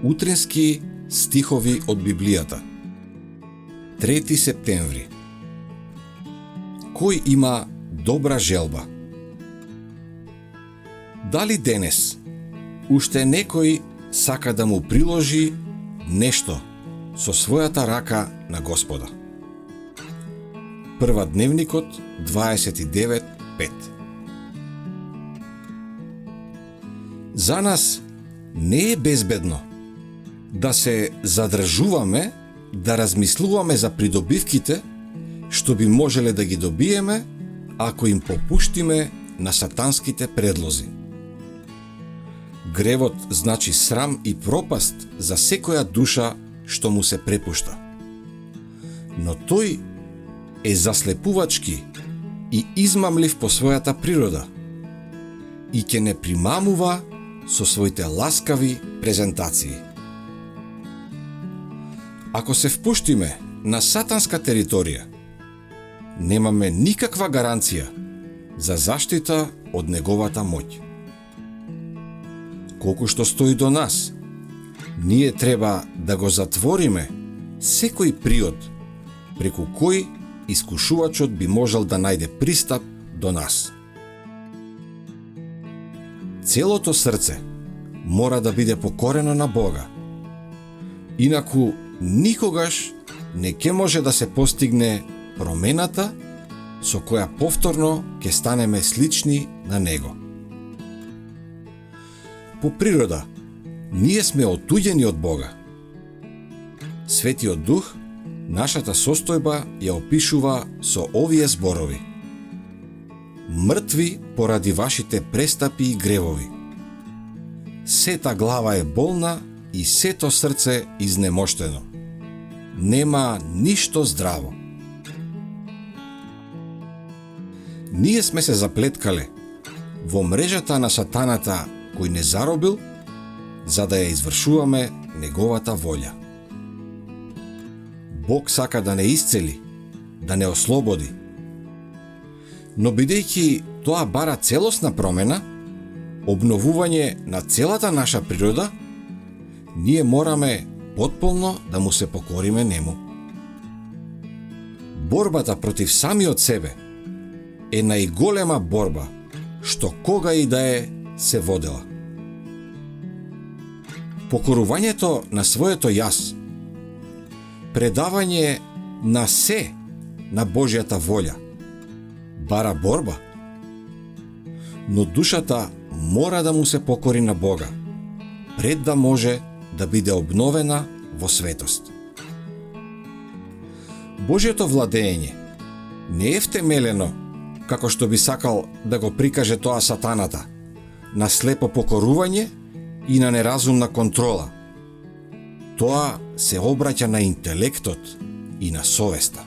Утрински стихови од Библијата. 3 септември. Кој има добра желба? Дали денес уште некој сака да му приложи нешто со својата рака на Господа? Прва Дневникот 29:5. За нас не е безбедно да се задржуваме, да размислуваме за придобивките што би можеле да ги добиеме ако им попуштиме на сатанските предлози. Гревот значи срам и пропаст за секоја душа што му се препушта. Но тој е заслепувачки и измамлив по својата природа и ќе не примамува со своите ласкави презентации. Ако се впуштиме на сатанска територија, немаме никаква гаранција за заштита од неговата моќ. Колку што стои до нас, ние треба да го затвориме секој приод преку кој искушувачот би можел да најде пристап до нас. Целото срце мора да биде покорено на Бога. Инаку никогаш не ќе може да се постигне промената со која повторно ќе станеме слични на Него. По природа, ние сме отуѓени од Бога. Светиот Дух нашата состојба ја опишува со овие зборови: мртви поради вашите престапи и гревови. Сета глава е болна и сето срце изнемоштено. Нема ништо здраво. Ние сме се заплеткале во мрежата на сатаната кој не заробил, за да ја извршуваме неговата волја. Бог сака да не исцели, да не ослободи. Но бидејќи тоа бара целосна промена, обновување на целата наша природа, ние мораме потполно да му се покориме нему. Борбата против самиот себе е најголема борба што кога и да е се водела. Покорувањето на своето јас, предавање на се на Божјата волја, бара борба, но душата мора да му се покори на Бога, пред да може да биде обновена во светост. Божјото владење не е втемелено, како што би сакал да го прикаже тоа сатаната, на слепо покорување и на неразумна контрола. Тоа се обраќа на интелектот и на совеста.